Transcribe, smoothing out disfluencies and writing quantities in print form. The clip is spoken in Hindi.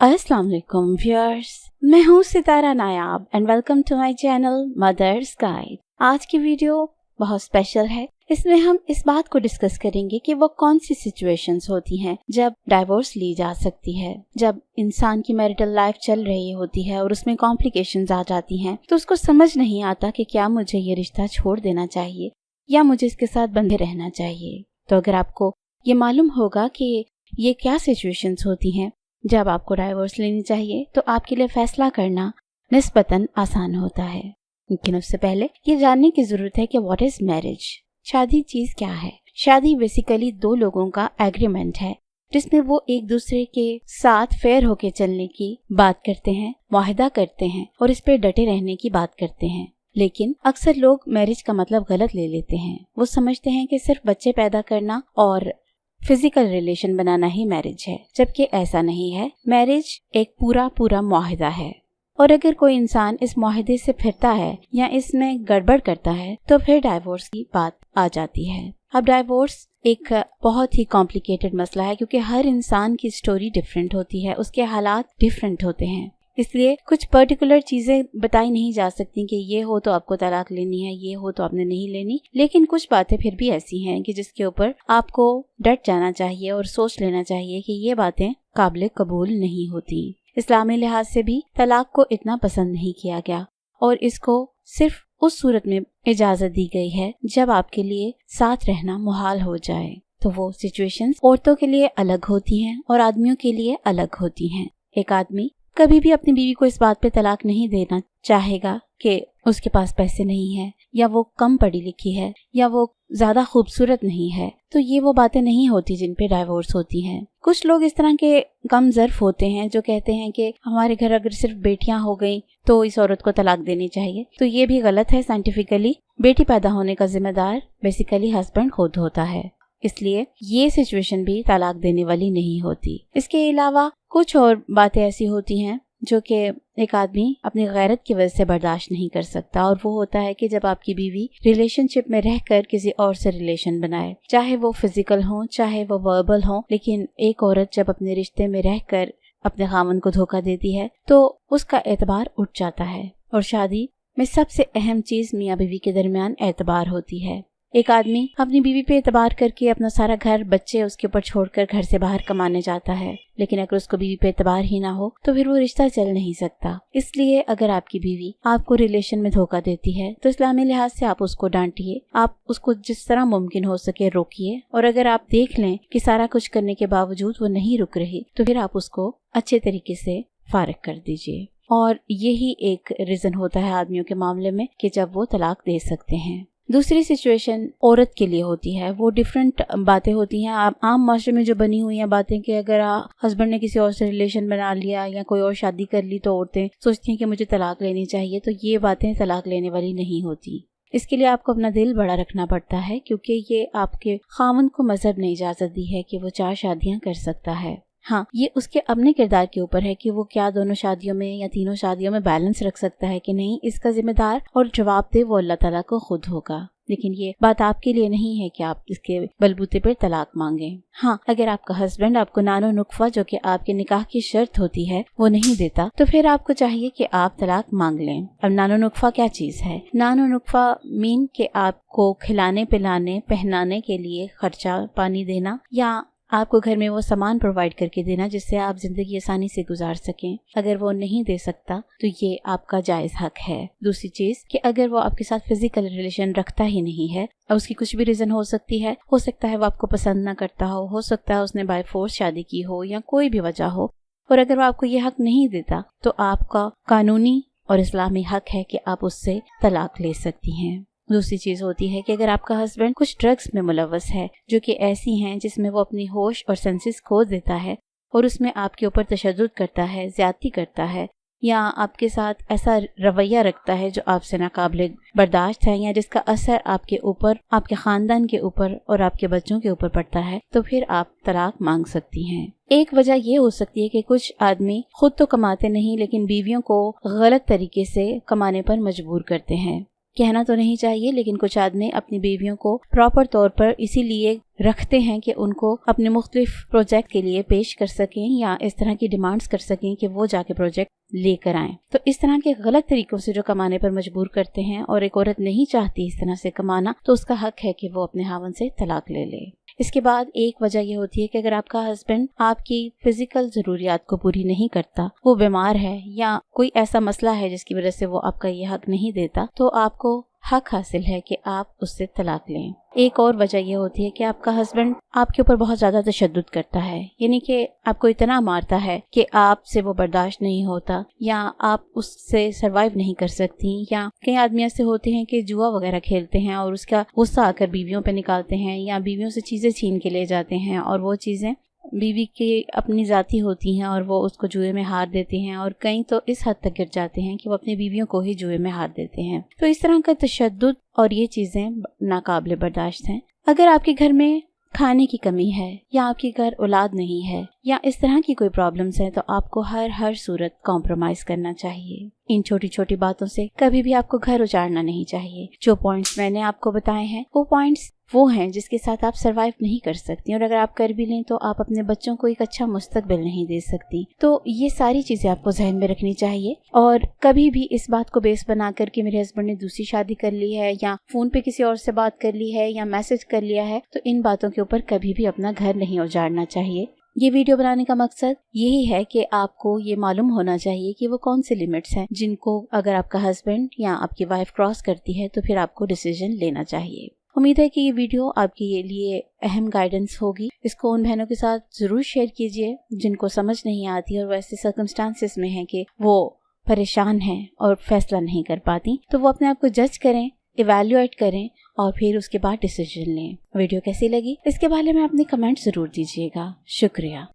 अस्सलाम वालेकुम व्यूअर्स, मैं हूँ Sitara Nayab and welcome to my channel mother's guide. आज की वीडियो बहुत स्पेशल है। इसमें हम इस बात को डिस्कस करेंगे कि वो कौन सी सिचुएशंस होती हैं जब डाइवोर्स ली जा सकती है। जब इंसान की मैरिटल लाइफ चल रही होती है और उसमें कॉम्प्लिकेशंस आ जाती हैं तो उसको समझ नहीं आता कि क्या मुझे ये रिश्ता छोड़ देना चाहिए या मुझे इसके साथ बंधे रहना चाहिए। तो अगर आपको ये मालूम होगा कि ये क्या सिचुएशंस होती हैं जब आपको डाइवोर्स लेनी चाहिए तो आपके लिए फैसला करना निस्बतन आसान होता है। लेकिन उससे पहले ये जानने की जरूरत है कि व्हाट इज मैरिज, शादी चीज क्या है। शादी बेसिकली दो लोगों का एग्रीमेंट है जिसमें वो एक दूसरे के साथ फेयर होके चलने की बात करते हैं, वाहिदा करते हैं और इस पे डटे रहने की बात करते हैं। लेकिन अक्सर लोग मैरिज का मतलब गलत ले लेते हैं। वो समझते हैं कि सिर्फ बच्चे पैदा करना और फिजिकल रिलेशन बनाना ही मैरिज है, जबकि ऐसा नहीं है। मैरिज एक पूरा मुआहिदा है और अगर कोई इंसान इस मुआहिदे से फिरता है या इसमें गड़बड़ करता है तो फिर डाइवोर्स की बात आ जाती है। अब डाइवोर्स एक बहुत ही कॉम्प्लिकेटेड मसला है क्योंकि हर इंसान की स्टोरी डिफरेंट होती है, उसके हालात डिफरेंट होते हैं, इसलिए कुछ पर्टिकुलर चीजें बताई नहीं जा सकती कि ये हो तो आपको तलाक लेनी है, ये हो तो आपने नहीं लेनी। लेकिन कुछ बातें फिर भी ऐसी हैं कि जिसके ऊपर आपको डट जाना चाहिए और सोच लेना चाहिए कि ये बातें काबिल कबूल नहीं होती। इस्लामी लिहाज से भी तलाक को इतना पसंद नहीं किया गया और इसको सिर्फ उस सूरत में इजाजत दी गई है जब आपके लिए साथ रहना मुहाल हो जाए। तो वो सिचुएशंस औरतों के लिए अलग होती हैं और आदमियों के लिए अलग होती हैं। एक आदमी कभी भी अपनी बीवी को इस बात पे तलाक नहीं देना चाहेगा कि उसके पास पैसे नहीं है या वो कम पढ़ी लिखी है या वो ज्यादा खूबसूरत नहीं है। तो ये वो बातें नहीं होती जिन पे डाइवोर्स होती हैं। कुछ लोग इस तरह के कम ज़र्फ होते हैं जो कहते हैं कि हमारे घर अगर सिर्फ बेटियां हो गई तो इस औरत को तलाक देनी चाहिए। तो ये भी गलत है। साइंटिफिकली बेटी पैदा होने का जिम्मेदार बेसिकली हस्बैंड खुद होता है, इसलिए ये सिचुएशन भी तलाक देने वाली नहीं होती। इसके अलावा कुछ और बातें ऐसी होती हैं जो कि एक आदमी अपनी गैरत की वजह से बर्दाश्त नहीं कर सकता और वो होता है कि जब आपकी बीवी रिलेशनशिप में रहकर किसी और से रिलेशन बनाए, चाहे वो फिजिकल हो चाहे वो वर्बल हो। लेकिन एक औरत जब अपने रिश्ते में रहकर अपने खामन को धोखा देती है तो उसका एतबार उठ जाता है और शादी में सबसे अहम चीज मियाँ बीवी के दरमियान एतबार होती है। एक आदमी अपनी बीवी पे एतबार करके अपना सारा घर बच्चे उसके ऊपर छोड़कर घर से बाहर कमाने जाता है, लेकिन अगर उसको बीवी पे एतबार ही ना हो तो फिर वो रिश्ता चल नहीं सकता। इसलिए अगर आपकी बीवी आपको रिलेशन में धोखा देती है तो इस्लामी लिहाज से आप उसको डांटिए, आप उसको जिस तरह मुमकिन हो सके रोकिए और अगर आप देख लें कि सारा कुछ करने के बावजूद वो नहीं रुक रही तो फिर आप उसको अच्छे तरीके से फारिग कर दीजिए। और यही एक रीजन होता है आदमियों के मामले में कि जब वो तलाक दे सकते हैं। दूसरी सिचुएशन औरत के लिए होती है, वो डिफरेंट बातें होती हैं। आम माशरे में जो बनी हुई हैं बातें कि अगर हस्बैंड ने किसी और से रिलेशन बना लिया या कोई और शादी कर ली तो औरतें सोचती हैं कि मुझे तलाक लेनी चाहिए। तो ये बातें तलाक लेने वाली नहीं होती। इसके लिए आपको अपना दिल बड़ा रखना पड़ता है क्योंकि ये आपके खामन को मजहब ने इजाजत दी है कि वो 4 शादियां कर सकता है। हाँ, ये उसके अपने किरदार के ऊपर है कि वो क्या दोनों शादियों में या तीनों शादियों में बैलेंस रख सकता है कि नहीं। इसका जिम्मेदार और जवाबदेह वो अल्लाह ताला को खुद होगा। लेकिन ये बात आपके लिए नहीं है कि आप इसके बलबूते पर तलाक मांगे। हाँ, अगर आपका हस्बैंड आपको नानो नुक्फा जो कि आपके निकाह की शर्त होती है वो नहीं देता तो फिर आपको चाहिए कि आप तलाक मांग लें। अब नानो नुक्फा क्या चीज है? नानो नुक्फा मीन कि आपको खिलाने पिलाने पहनाने के लिए खर्चा पानी देना या आपको घर में वो सामान प्रोवाइड करके देना जिससे आप जिंदगी आसानी से गुजार सकें। अगर वो नहीं दे सकता तो ये आपका जायज हक है। दूसरी चीज कि अगर वो आपके साथ फिजिकल रिलेशन रखता ही नहीं है, अब उसकी कुछ भी रीजन हो सकती है। हो सकता है वो आपको पसंद ना करता हो सकता है उसने बाय फोर्स शादी की हो या कोई भी वजह हो। और अगर वो आपको ये हक नहीं देता तो आपका कानूनी और इस्लामी हक है कि आप उससे तलाक ले सकती हैं। दूसरी चीज होती है कि अगर आपका हस्बैंड कुछ ड्रग्स में मुलव्वस है जो कि ऐसी हैं जिसमें वो अपनी होश और सेंसेस खो देता है और उसमें आपके ऊपर तशद्दुद करता है, ज्यादती करता है या आपके साथ ऐसा रवैया रखता है जो आपसे नाकाबिल बर्दाश्त है या जिसका असर आपके ऊपर, आपके खानदान के ऊपर और आपके बच्चों के ऊपर पड़ता है, तो फिर आप तलाक मांग सकती हैं। एक वजह ये हो सकती है कि कुछ आदमी खुद तो कमाते नहीं लेकिन बीवियों को गलत तरीके से कमाने पर मजबूर करते हैं। कहना तो नहीं चाहिए, लेकिन कुछ आदमी अपनी बीवियों को प्रॉपर तौर पर इसीलिए रखते हैं कि उनको अपने मुख्तलिफ प्रोजेक्ट के लिए पेश कर सकें या इस तरह की डिमांड्स कर सकें कि वो जाके प्रोजेक्ट लेकर आएं। तो इस तरह के गलत तरीकों से जो कमाने पर मजबूर करते हैं और एक औरत नहीं चाहती इस तरह से कमाना, तो उसका हक है कि वो अपने हावन से तलाक ले ले। इसके बाद एक वजह ये होती है कि अगर आपका हस्बैंड आपकी फिजिकल जरूरियात को पूरी नहीं करता, वो बीमार है या कोई ऐसा मसला है जिसकी वजह से वो आपका ये हक नहीं देता, तो आपको हक हासिल है कि आप उससे तलाक लें। एक और वजह यह होती है कि आपका हस्बैंड आपके ऊपर बहुत ज्यादा तशद्दुद करता है, यानी कि आपको इतना मारता है कि आपसे वो बर्दाश्त नहीं होता या आप उससे सरवाइव नहीं कर सकती। या कई आदमी ऐसे होते हैं कि जुआ वगैरह खेलते हैं और उसका गुस्सा आकर बीवियों पे निकालते हैं या बीवियों से चीजें छीन के ले जाते हैं और वो चीजें बीवी की अपनी जाती होती हैं और वो उसको जुए में हार देते हैं और कई तो इस हद तक गिर जाते हैं कि वो अपनी बीवियों को ही जुए में हार देते हैं। तो इस तरह का तशद्दुद और ये चीजें नाकाबिले बर्दाश्त हैं। अगर आपके घर में खाने की कमी है या आपके घर औलाद नहीं है या इस तरह की कोई प्रॉब्लम्स हैं, तो आपको हर सूरत कॉम्प्रोमाइज करना चाहिए। इन छोटी छोटी बातों से कभी भी आपको घर उजाड़ना नहीं चाहिए। जो पॉइंट्स मैंने आपको बताए हैं वो पॉइंट्स वो हैं जिसके साथ आप सरवाइव नहीं कर सकती, और अगर आप कर भी लें तो आप अपने बच्चों को एक अच्छा मुस्तकबिल नहीं दे सकती। तो ये सारी चीजें आपको जहन में रखनी चाहिए और कभी भी इस बात को बेस बनाकर कि मेरे हस्बैंड ने दूसरी शादी कर ली है या फोन पे किसी और से बात कर ली है या मैसेज कर लिया है, तो इन बातों के ऊपर कभी भी अपना घर नहीं उजाड़ना चाहिए। ये वीडियो बनाने का मकसद यही है कि आपको ये मालूम होना चाहिए कि वो कौन से लिमिट्स हैं जिनको अगर आपका हस्बैंड या आपकी वाइफ क्रॉस करती है तो फिर आपको डिसीजन लेना चाहिए। उम्मीद है कि ये वीडियो आपके लिए अहम गाइडेंस होगी। इसको उन बहनों के साथ जरूर शेयर कीजिए जिनको समझ नहीं आती और वैसे सर्कमस्टांसेस में है कि वो परेशान हैं और फैसला नहीं कर पाती, तो वो अपने आप को जज करें, इवैल्यूएट करें और फिर उसके बाद डिसीजन लें। वीडियो कैसी लगी इसके बारे में अपने कमेंट जरूर दीजिएगा। शुक्रिया।